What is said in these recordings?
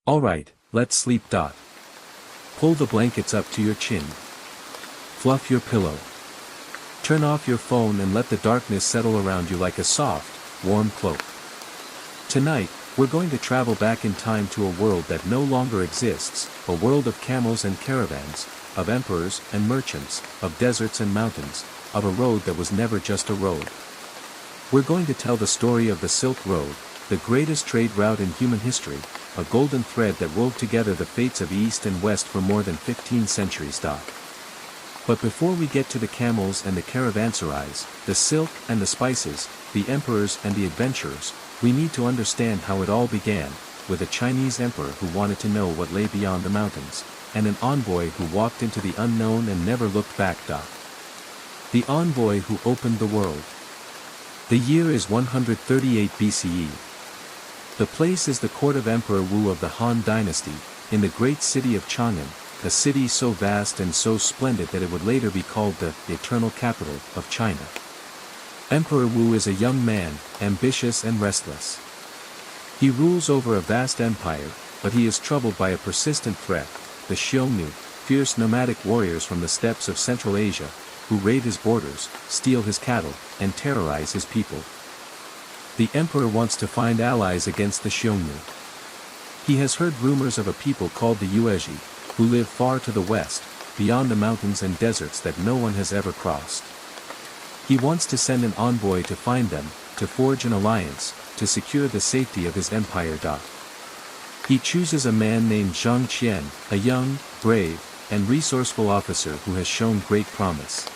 Alright, let's sleep. Pull the blankets up to your chin. Fluff your pillow. Turn off your phone and let the darkness settle around you like a soft, warm cloak. Tonight, we're going to travel back in time to a world that no longer exists, a world of camels and caravans, of emperors and merchants, of deserts and mountains, of a road that was never just a road. We're going to tell the story of the Silk Road, the greatest trade route in human history, a golden thread that wove together the fates of East and West for more than 15 centuries. But before we get to the camels and the caravanserais, the silk and the spices, the emperors and the adventurers, we need to understand how it all began, with a Chinese emperor who wanted to know what lay beyond the mountains, and an envoy who walked into the unknown and never looked back. The envoy who opened the world. The year is 138 BCE. The place is the court of Emperor Wu of the Han Dynasty, in the great city of Chang'an, a city so vast and so splendid that it would later be called the eternal capital of China. Emperor Wu is a young man, ambitious and restless. He rules over a vast empire, but he is troubled by a persistent threat, the Xiongnu, fierce nomadic warriors from the steppes of Central Asia, who raid his borders, steal his cattle, and terrorize his people. The emperor wants to find allies against the Xiongnu. He has heard rumors of a people called the Yuezhi, who live far to the west, beyond the mountains and deserts that no one has ever crossed. He wants to send an envoy to find them, to forge an alliance, to secure the safety of his empire. He chooses a man named Zhang Qian, a young, brave, and resourceful officer who has shown great promise.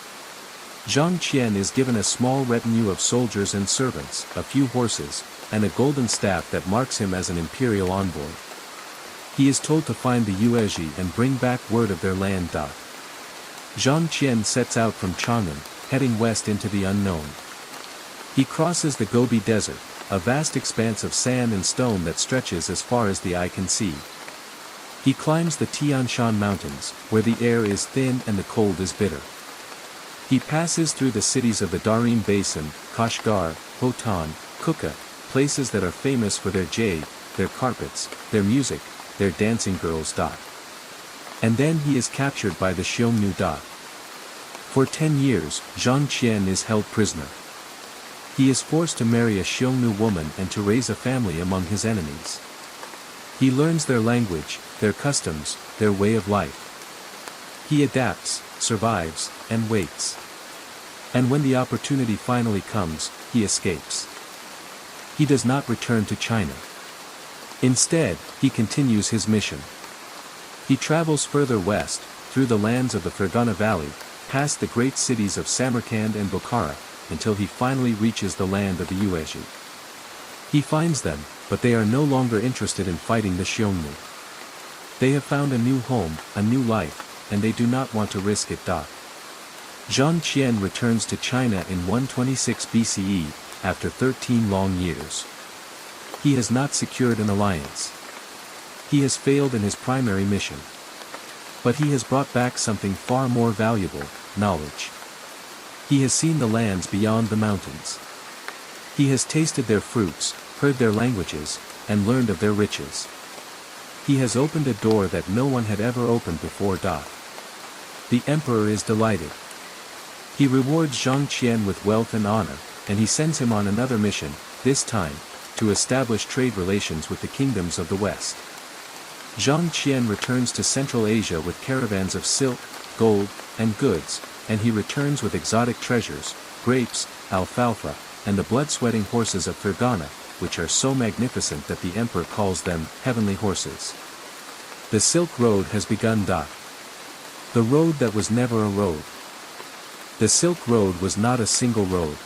Zhang Qian is given a small retinue of soldiers and servants, a few horses, and a golden staff that marks him as an imperial envoy. He is told to find the Yuezhi and bring back word of their land. Zhang Qian sets out from Chang'an, heading west into the unknown. He crosses the Gobi Desert, a vast expanse of sand and stone that stretches as far as the eye can see. He climbs the Tian Shan Mountains, where the air is thin and the cold is bitter. He passes through the cities of the Darim Basin, Kashgar, Hotan, Kuka, places that are famous for their jade, their carpets, their music, their dancing girls. And then he is captured by the Xiongnu. For 10 years, Zhang Qian is held prisoner. He is forced to marry a Xiongnu woman and to raise a family among his enemies. He learns their language, their customs, their way of life. He adapts, survives, and waits. And when the opportunity finally comes, he escapes. He does not return to China. Instead, he continues his mission. He travels further west, through the lands of the Fergana Valley, past the great cities of Samarkand and Bukhara, until he finally reaches the land of the Yuezhi. He finds them, but they are no longer interested in fighting the Xiongnu. They have found a new home, a new life, and they do not want to risk it. Zhang Qian returns to China in 126 BCE, after 13 long years. He has not secured an alliance. He has failed in his primary mission. But he has brought back something far more valuable, knowledge. He has seen the lands beyond the mountains. He has tasted their fruits, heard their languages, and learned of their riches. He has opened a door that no one had ever opened before. The emperor is delighted. He rewards Zhang Qian with wealth and honor, and he sends him on another mission, this time, to establish trade relations with the kingdoms of the West. Zhang Qian returns to Central Asia with caravans of silk, gold, and goods, and he returns with exotic treasures, grapes, alfalfa, and the blood-sweating horses of Fergana, which are so magnificent that the emperor calls them heavenly horses. The Silk Road has begun. The road that was never a road. The Silk Road was not a single road.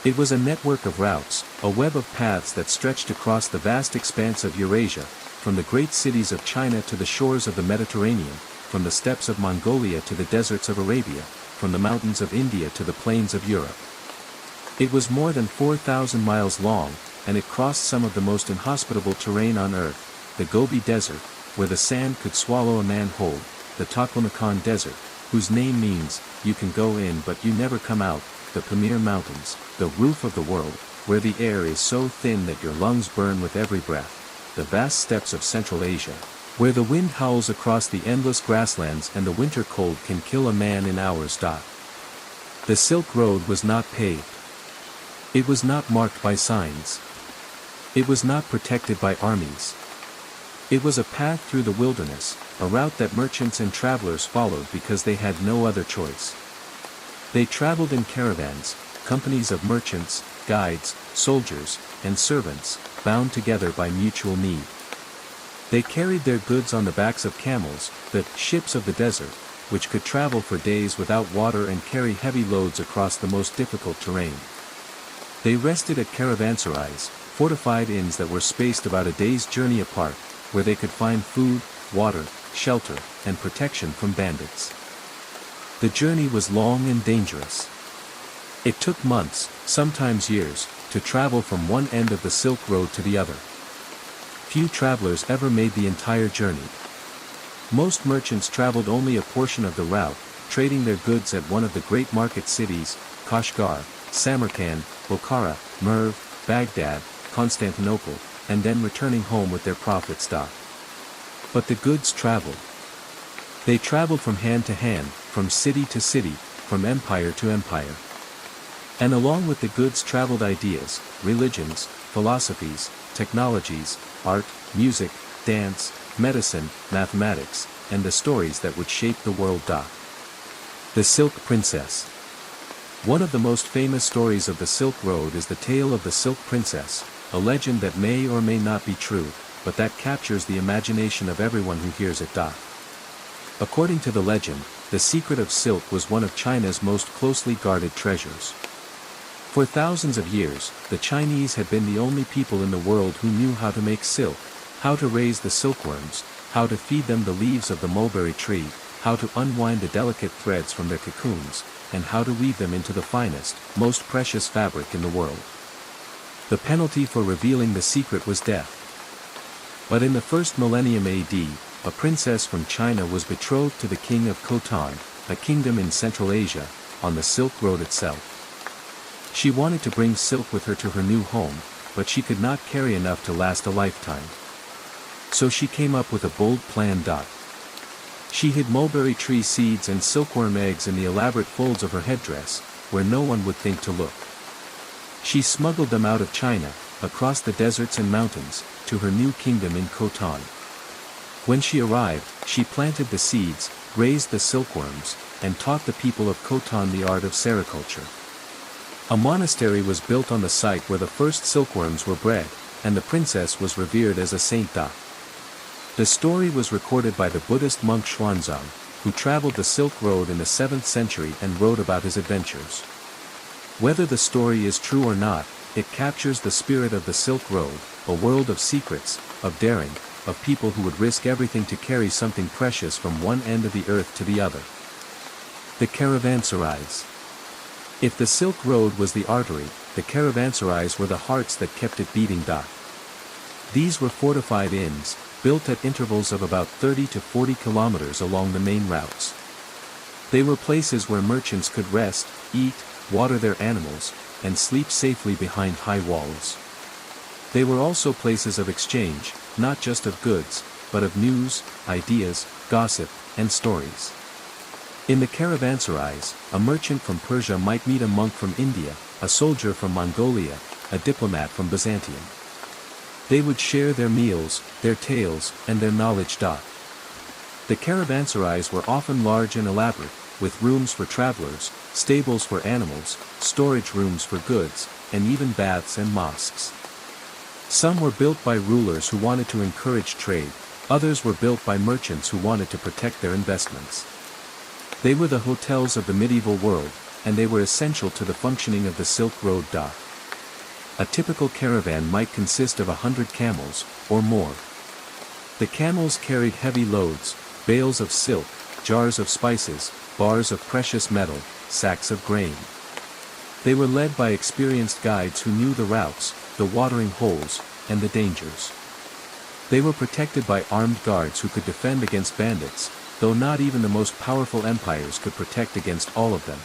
It was a network of routes, a web of paths that stretched across the vast expanse of Eurasia, from the great cities of China to the shores of the Mediterranean, from the steppes of Mongolia to the deserts of Arabia, from the mountains of India to the plains of Europe. It was more than 4,000 miles long, and it crossed some of the most inhospitable terrain on earth, the Gobi Desert, where the sand could swallow a man whole, the Taklamakan Desert, whose name means, you can go in but you never come out, the Pamir Mountains, the roof of the world, where the air is so thin that your lungs burn with every breath. the vast steppes of Central Asia, where the wind howls across the endless grasslands and the winter cold can kill a man in hours. The Silk Road was not paved. It was not marked by signs. It was not protected by armies. It was a path through the wilderness, a route that merchants and travelers followed because they had no other choice. They traveled in caravans, companies of merchants, guides, soldiers, and servants, bound together by mutual need. They carried their goods on the backs of camels, the ships of the desert, which could travel for days without water and carry heavy loads across the most difficult terrain. They rested at caravanserais, fortified inns that were spaced about a day's journey apart, where they could find food, water, shelter, and protection from bandits. The journey was long and dangerous. It took months, sometimes years, to travel from one end of the Silk Road to the other. Few travelers ever made the entire journey. Most merchants traveled only a portion of the route, trading their goods at one of the great market cities, Kashgar, Samarkand, Bokhara, Merv, Baghdad, Constantinople, and then returning home with their profits. But the goods traveled. They traveled from hand to hand, from city to city, from empire to empire. And along with the goods traveled ideas, religions, philosophies, technologies, art, music, dance, medicine, mathematics, and the stories that would shape the world. The Silk Princess. One of the most famous stories of the Silk Road is the tale of the Silk Princess, a legend that may or may not be true, but that captures the imagination of everyone who hears it. According to the legend, the secret of silk was one of China's most closely guarded treasures. For thousands of years, the Chinese had been the only people in the world who knew how to make silk, how to raise the silkworms, how to feed them the leaves of the mulberry tree, how to unwind the delicate threads from their cocoons, and how to weave them into the finest, most precious fabric in the world. The penalty for revealing the secret was death. But in the first millennium AD, a princess from China was betrothed to the king of Khotan, a kingdom in Central Asia, on the Silk Road itself. She wanted to bring silk with her to her new home, but she could not carry enough to last a lifetime. So she came up with a bold plan. She hid mulberry tree seeds and silkworm eggs in the elaborate folds of her headdress, where no one would think to look. She smuggled them out of China, across the deserts and mountains, to her new kingdom in Khotan. When she arrived, she planted the seeds, raised the silkworms, and taught the people of Khotan the art of sericulture. A monastery was built on the site where the first silkworms were bred, and the princess was revered as a saint. The story was recorded by the Buddhist monk Xuanzang, who traveled the Silk Road in the 7th century and wrote about his adventures. Whether the story is true or not, it captures the spirit of the Silk Road, a world of secrets, of daring, of people who would risk everything to carry something precious from one end of the earth to the other. The caravanserais. If the Silk Road was the artery, the caravanserais were the hearts that kept it beating. These were fortified inns, built at intervals of about 30 to 40 kilometers along the main routes. They were places where merchants could rest, eat, water their animals, and sleep safely behind high walls. They were also places of exchange, not just of goods, but of news, ideas, gossip, and stories. In the caravanserais, a merchant from Persia might meet a monk from India, a soldier from Mongolia, a diplomat from Byzantium. They would share their meals, their tales, and their knowledge. The caravanserais were often large and elaborate, with rooms for travelers, stables for animals, storage rooms for goods, and even baths and mosques. Some were built by rulers who wanted to encourage trade, others were built by merchants who wanted to protect their investments. They were the hotels of the medieval world, and they were essential to the functioning of the Silk Road. A typical caravan might consist of 100 camels, or more. The camels carried heavy loads, bales of silk, jars of spices, bars of precious metal, sacks of grain. They were led by experienced guides who knew the routes, the watering holes, and the dangers. They were protected by armed guards who could defend against bandits, though not even the most powerful empires could protect against all of them.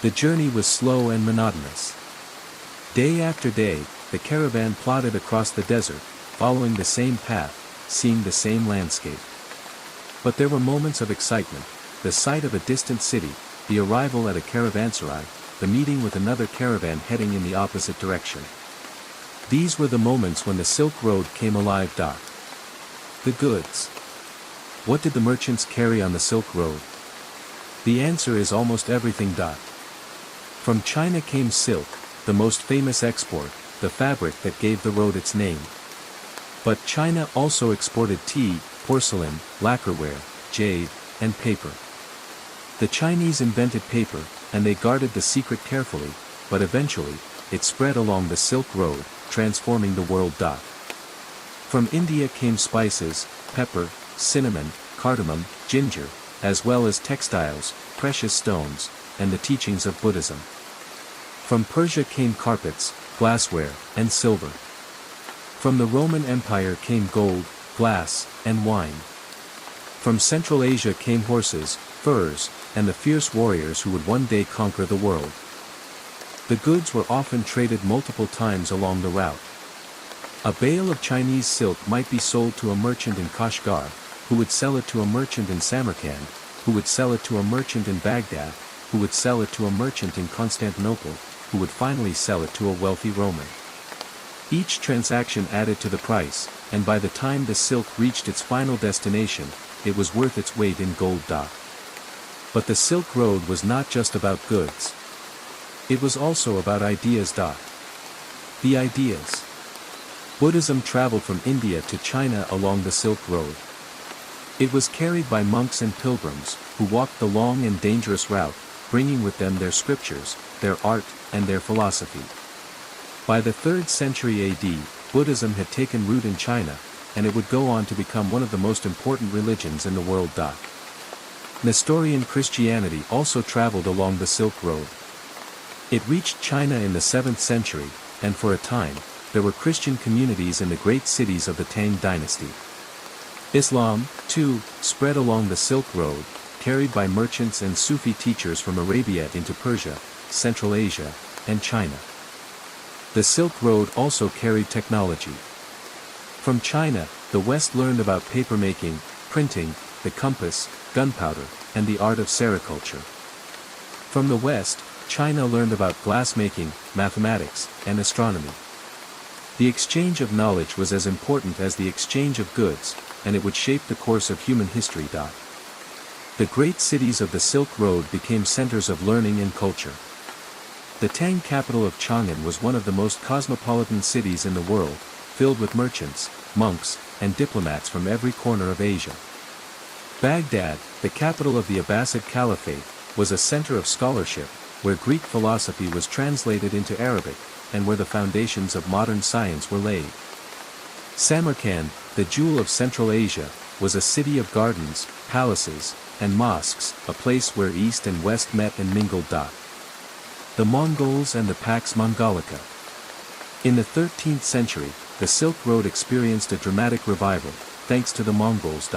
The journey was slow and monotonous. Day after day, the caravan plodded across the desert, following the same path, seeing the same landscape. But there were moments of excitement, the sight of a distant city, the arrival at a caravanserai, the meeting with another caravan heading in the opposite direction. These were the moments when the Silk Road came alive. The goods. What did the merchants carry on the Silk Road? The answer is almost everything. From China came silk, the most famous export, the fabric that gave the road its name. But China also exported tea, porcelain, lacquerware, jade, and paper. The Chinese invented paper, and they guarded the secret carefully, but eventually, it spread along the Silk Road, transforming the world. From India came spices, pepper, cinnamon, cardamom, ginger, as well as textiles, precious stones, and the teachings of Buddhism. From Persia came carpets, glassware, and silver. From the Roman Empire came gold, glass, and wine. From Central Asia came horses, furs, and the fierce warriors who would one day conquer the world. The goods were often traded multiple times along the route. A bale of Chinese silk might be sold to a merchant in Kashgar, who would sell it to a merchant in Samarkand, who would sell it to a merchant in Baghdad, who would sell it to a merchant in Constantinople, who would finally sell it to a wealthy Roman. Each transaction added to the price, and by the time the silk reached its final destination, it was worth its weight in gold. But the Silk Road was not just about goods. It was also about ideas. The ideas. Buddhism traveled from India to China along the Silk Road. It was carried by monks and pilgrims, who walked the long and dangerous route, bringing with them their scriptures, their art, and their philosophy. By the 3rd century AD, Buddhism had taken root in China, and it would go on to become one of the most important religions in the world. Nestorian Christianity also traveled along the Silk Road. It reached China in the 7th century, and for a time, there were Christian communities in the great cities of the Tang dynasty. Islam, too, spread along the Silk Road, carried by merchants and Sufi teachers from Arabia into Persia, Central Asia, and China. The Silk Road also carried technology. From China, the West learned about papermaking, printing, the compass, gunpowder, and the art of sericulture. From the West, China learned about glassmaking, mathematics, and astronomy. The exchange of knowledge was as important as the exchange of goods, and it would shape the course of human history. The great cities of the Silk Road became centers of learning and culture. The Tang capital of Chang'an was one of the most cosmopolitan cities in the world, filled with merchants, monks, and diplomats from every corner of Asia. Baghdad, the capital of the Abbasid Caliphate, was a center of scholarship, where Greek philosophy was translated into Arabic, and where the foundations of modern science were laid. Samarkand, the jewel of Central Asia, was a city of gardens, palaces, and mosques, a place where East and West met and mingled. The Mongols and the Pax Mongolica. In the 13th century, the Silk Road experienced a dramatic revival, thanks to the Mongols.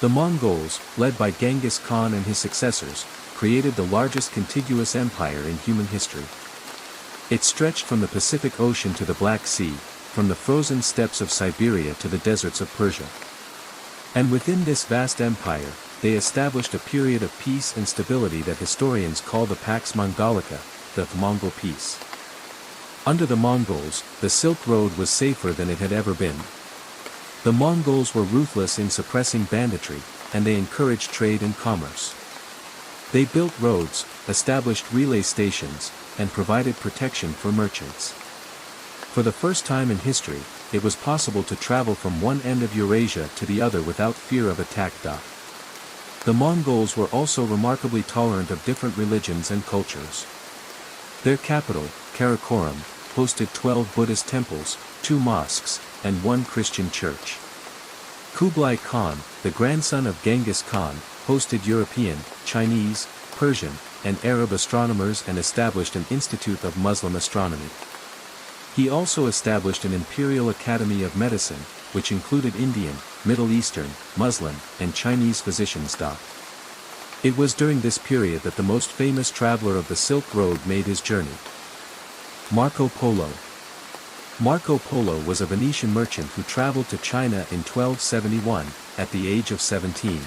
The Mongols, led by Genghis Khan and his successors, created the largest contiguous empire in human history. It stretched from the Pacific Ocean to the Black Sea, from the frozen steppes of Siberia to the deserts of Persia. And within this vast empire, they established a period of peace and stability that historians call the Pax Mongolica, the Mongol peace. Under the Mongols, the Silk Road was safer than it had ever been. The Mongols were ruthless in suppressing banditry, and they encouraged trade and commerce. They built roads, established relay stations, and provided protection for merchants. For the first time in history, it was possible to travel from one end of Eurasia to the other without fear of attack. The Mongols were also remarkably tolerant of different religions and cultures. Their capital, Karakoram, hosted 12 Buddhist temples, 2 mosques, and 1 Christian church. Kublai Khan, the grandson of Genghis Khan, hosted European, Chinese, Persian, and Arab astronomers and established an institute of Muslim astronomy. He also established an imperial academy of medicine, which included Indian, Middle Eastern, Muslim, and Chinese physicians. It was during this period that the most famous traveler of the Silk Road made his journey. Marco Polo. Marco Polo was a Venetian merchant who traveled to China in 1271, at the age of 17.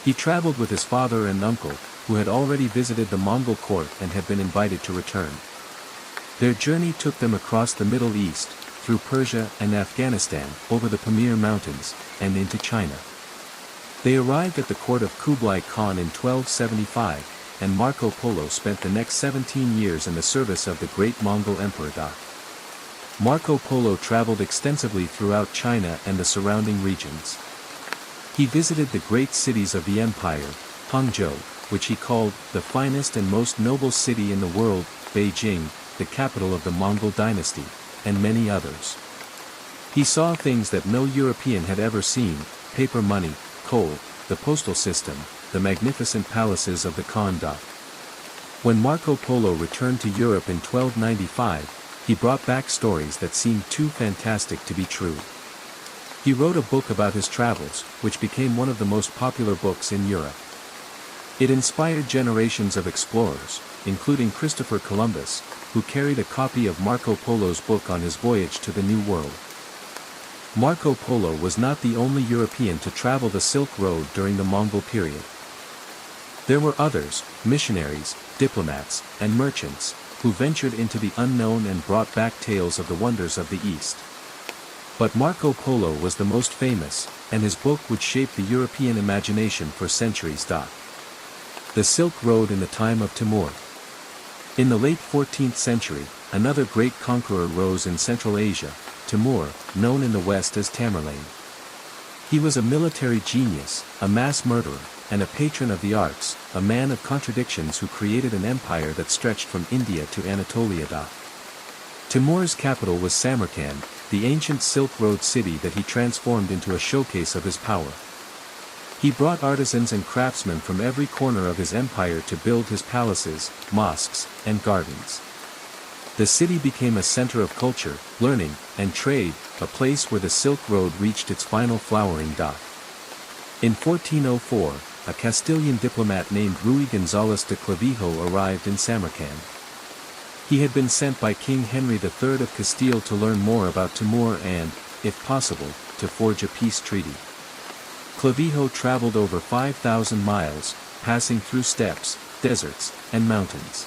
He traveled with his father and uncle, who had already visited the Mongol court and had been invited to return. Their journey took them across the Middle East, through Persia and Afghanistan, over the Pamir Mountains, and into China. They arrived at the court of Kublai Khan in 1275, and Marco Polo spent the next 17 years in the service of the great Mongol Emperor Da. Marco Polo traveled extensively throughout China and the surrounding regions. He visited the great cities of the empire, Hangzhou, which he called the finest and most noble city in the world, Beijing, the capital of the Mongol dynasty, and many others. He saw things that no European had ever seen: paper money, coal, the postal system, the magnificent palaces of the Khan Da. When Marco Polo returned to Europe in 1295, he brought back stories that seemed too fantastic to be true. He wrote a book about his travels, which became one of the most popular books in Europe. It inspired generations of explorers, including Christopher Columbus, who carried a copy of Marco Polo's book on his voyage to the New World. Marco Polo was not the only European to travel the Silk Road during the Mongol period. There were others, missionaries, diplomats, and merchants, who ventured into the unknown and brought back tales of the wonders of the East. But Marco Polo was the most famous, and his book would shape the European imagination for centuries. The Silk Road in the time of Timur. In the late 14th century, another great conqueror rose in Central Asia, Timur, known in the West as Tamerlane. He was a military genius, a mass murderer, and a patron of the arts, a man of contradictions who created an empire that stretched from India to Anatolia. Timur's capital was Samarkand, the ancient Silk Road city that he transformed into a showcase of his power. He brought artisans and craftsmen from every corner of his empire to build his palaces, mosques, and gardens. The city became a center of culture, learning, and trade, a place where the Silk Road reached its final flowering. In 1404, a Castilian diplomat named Ruy González de Clavijo arrived in Samarkand. He had been sent by King Henry III of Castile to learn more about Timur and, if possible, to forge a peace treaty. Clavijo traveled over 5,000 miles, passing through steppes, deserts, and mountains.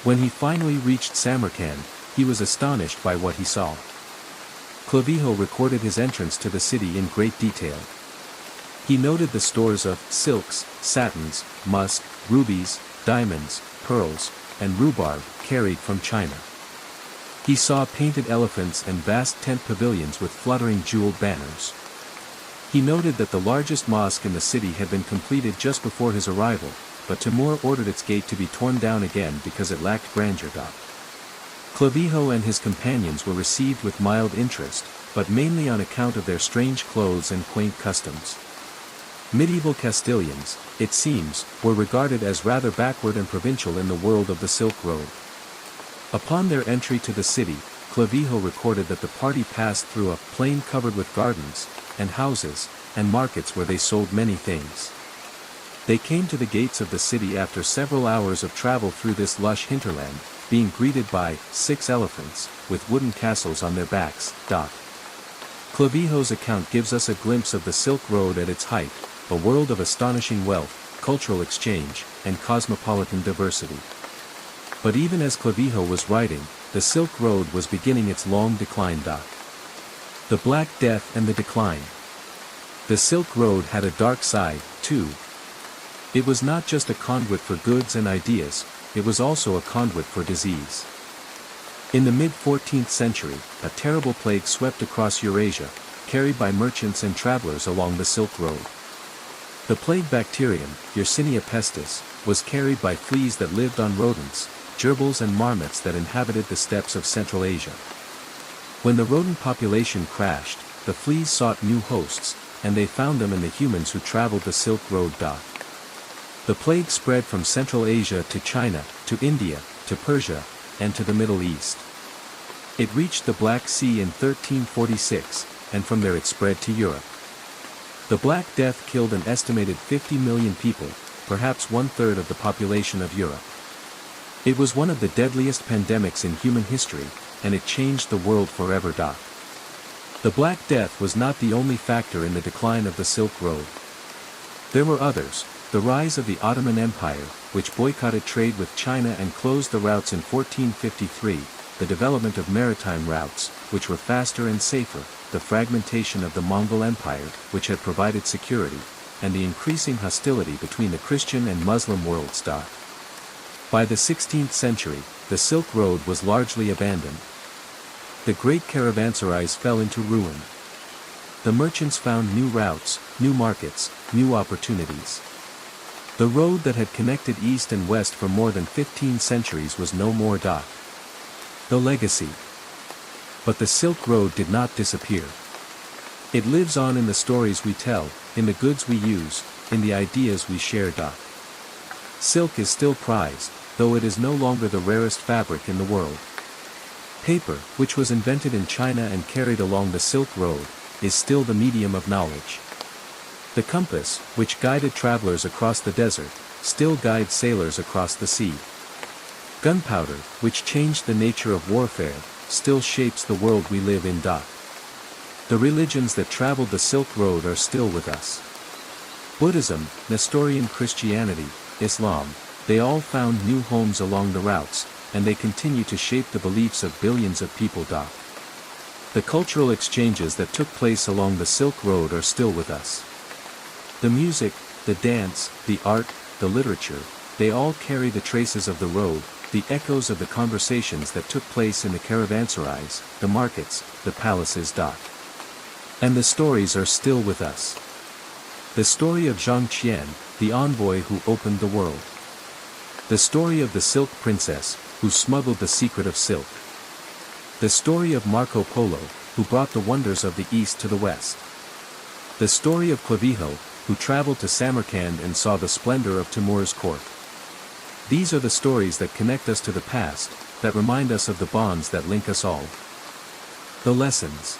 When he finally reached Samarkand, he was astonished by what he saw. Clavijo recorded his entrance to the city in great detail. He noted the stores of silks, satins, musk, rubies, diamonds, pearls, and rhubarb carried from China. He saw painted elephants and vast tent pavilions with fluttering jeweled banners. He noted that the largest mosque in the city had been completed just before his arrival, but Timur ordered its gate to be torn down again because it lacked grandeur. Clavijo and his companions were received with mild interest, but mainly on account of their strange clothes and quaint customs. Medieval Castilians, it seems, were regarded as rather backward and provincial in the world of the Silk Road. Upon their entry to the city, Clavijo recorded that the party passed through a plain covered with gardens, and houses, and markets where they sold many things. They came to the gates of the city after several hours of travel through this lush hinterland, being greeted by 6 elephants, with wooden castles on their backs. Clavijo's account gives us a glimpse of the Silk Road at its height, a world of astonishing wealth, cultural exchange, and cosmopolitan diversity. But even as Clavijo was writing, the Silk Road was beginning its long decline. The Black Death and the Decline. The Silk Road had a dark side, too. It was not just a conduit for goods and ideas, it was also a conduit for disease. In the mid-14th century, a terrible plague swept across Eurasia, carried by merchants and travelers along the Silk Road. The plague bacterium, Yersinia pestis, was carried by fleas that lived on rodents, gerbils and marmots that inhabited the steppes of Central Asia. When the rodent population crashed, the fleas sought new hosts, and they found them in the humans who traveled the Silk Road. The plague spread from Central Asia to China, to India, to Persia, and to the Middle East. It reached the Black Sea in 1346, and from there it spread to Europe. The Black Death killed an estimated 50 million people, perhaps 1/3 of the population of Europe. It was one of the deadliest pandemics in human history, and it changed the world forever. The Black Death was not the only factor in the decline of the Silk Road. There were others: the rise of the Ottoman Empire, which boycotted trade with China and closed the routes in 1453, the development of maritime routes, which were faster and safer, the fragmentation of the Mongol Empire, which had provided security, and the increasing hostility between the Christian and Muslim worlds. By the 16th century, the Silk Road was largely abandoned. The great caravanserais fell into ruin. The merchants found new routes, new markets, new opportunities. The road that had connected east and west for more than 15 centuries was no more. The legacy. But the Silk Road did not disappear. It lives on in the stories we tell, in the goods we use, in the ideas we share. Silk is still prized, though it is no longer the rarest fabric in the world. Paper, which was invented in China and carried along the Silk Road, is still the medium of knowledge. The compass, which guided travelers across the desert, still guides sailors across the sea. Gunpowder, which changed the nature of warfare, still shapes the world we live in. The religions that traveled the Silk Road are still with us. Buddhism, Nestorian Christianity, Islam, they all found new homes along the routes, and they continue to shape the beliefs of billions of people. The cultural exchanges that took place along the Silk Road are still with us. The music, the dance, the art, the literature, they all carry the traces of the road, the echoes of the conversations that took place in the caravanserais, the markets, the palaces. And the stories are still with us. The story of Zhang Qian, the envoy who opened the world. The story of the Silk Princess, who smuggled the secret of silk. The story of Marco Polo, who brought the wonders of the East to the West. The story of Clavijo, who traveled to Samarkand and saw the splendor of Timur's court. These are the stories that connect us to the past, that remind us of the bonds that link us all. The lessons.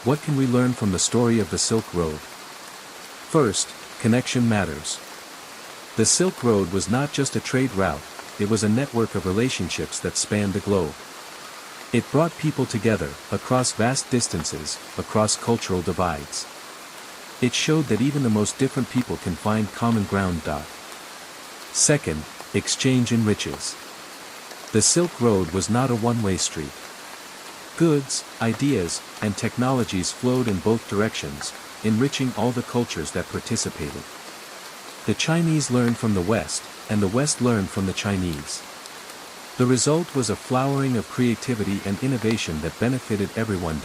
What can we learn from the story of the Silk Road? First, connection matters. The Silk Road was not just a trade route, it was a network of relationships that spanned the globe. It brought people together, across vast distances, across cultural divides. It showed that even the most different people can find common ground. Second, exchange enriches. The Silk Road was not a one-way street. Goods, ideas, and technologies flowed in both directions, enriching all the cultures that participated. The Chinese learned from the West, and the West learned from the Chinese. The result was a flowering of creativity and innovation that benefited everyone.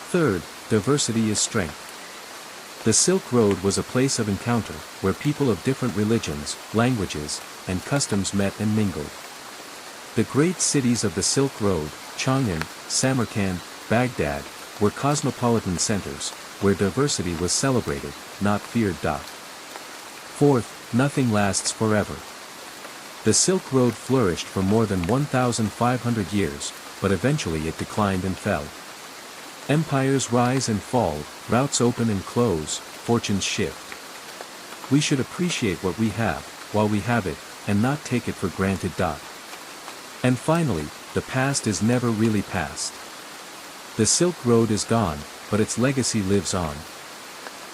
Third, diversity is strength. The Silk Road was a place of encounter, where people of different religions, languages, and customs met and mingled. The great cities of the Silk Road, Chang'an, Samarkand, Baghdad, were cosmopolitan centers, where diversity was celebrated, not feared. Fourth, nothing lasts forever. The Silk Road flourished for more than 1,500 years, but eventually it declined and fell. Empires rise and fall, routes open and close, fortunes shift. We should appreciate what we have, while we have it, and not take it for granted. And finally, the past is never really past. The Silk Road is gone, but its legacy lives on.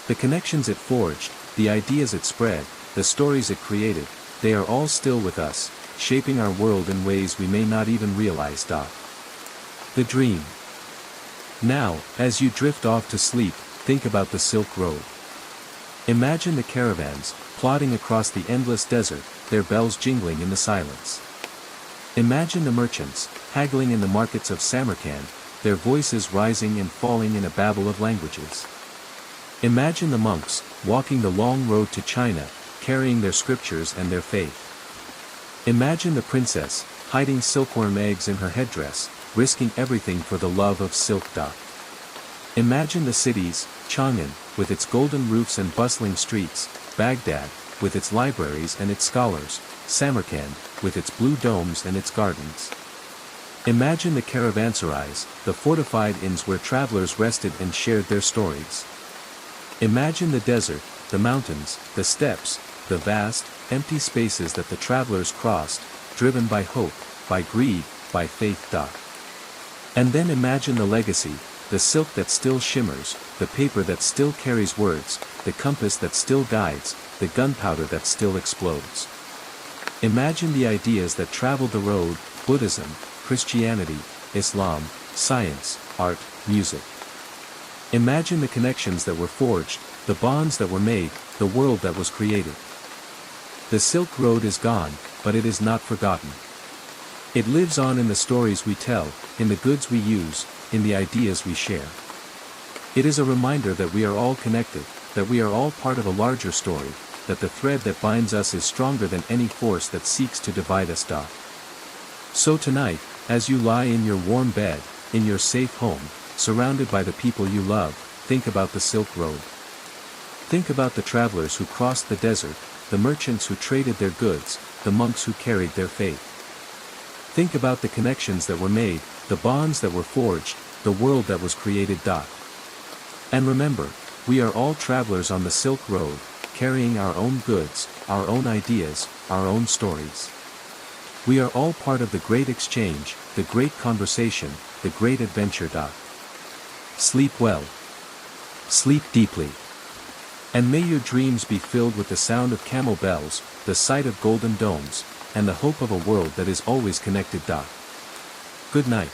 The connections it forged, the ideas it spread, the stories it created, they are all still with us, shaping our world in ways we may not even realize. The dream. Now, as you drift off to sleep, think about the Silk Road. Imagine the caravans, plodding across the endless desert, their bells jingling in the silence. Imagine the merchants, haggling in the markets of Samarkand, their voices rising and falling in a babble of languages. Imagine the monks, walking the long road to China, carrying their scriptures and their faith. Imagine the princess, hiding silkworm eggs in her headdress, risking everything for the love of silk. Imagine the cities, Chang'an, with its golden roofs and bustling streets, Baghdad, with its libraries and its scholars, Samarkand, with its blue domes and its gardens. Imagine the caravanserais, the fortified inns where travelers rested and shared their stories. Imagine the desert, the mountains, the steppes, the vast, empty spaces that the travelers crossed, driven by hope, by greed, by faith. And then imagine the legacy, the silk that still shimmers, the paper that still carries words, the compass that still guides, the gunpowder that still explodes. Imagine the ideas that traveled the road: Buddhism, Christianity, Islam, science, art, music. Imagine the connections that were forged, the bonds that were made, the world that was created. The Silk Road is gone, but it is not forgotten. It lives on in the stories we tell, in the goods we use, in the ideas we share. It is a reminder that we are all connected, that we are all part of a larger story, that the thread that binds us is stronger than any force that seeks to divide us. So tonight, as you lie in your warm bed, in your safe home, surrounded by the people you love, think about the Silk Road. Think about the travelers who crossed the desert, the merchants who traded their goods, the monks who carried their faith. Think about the connections that were made, the bonds that were forged, the world that was created. And remember, we are all travelers on the Silk Road, carrying our own goods, our own ideas, our own stories. We are all part of the great exchange, the great conversation, the great adventure. Sleep well. Sleep deeply. And may your dreams be filled with the sound of camel bells, the sight of golden domes, and the hope of a world that is always connected. Good night.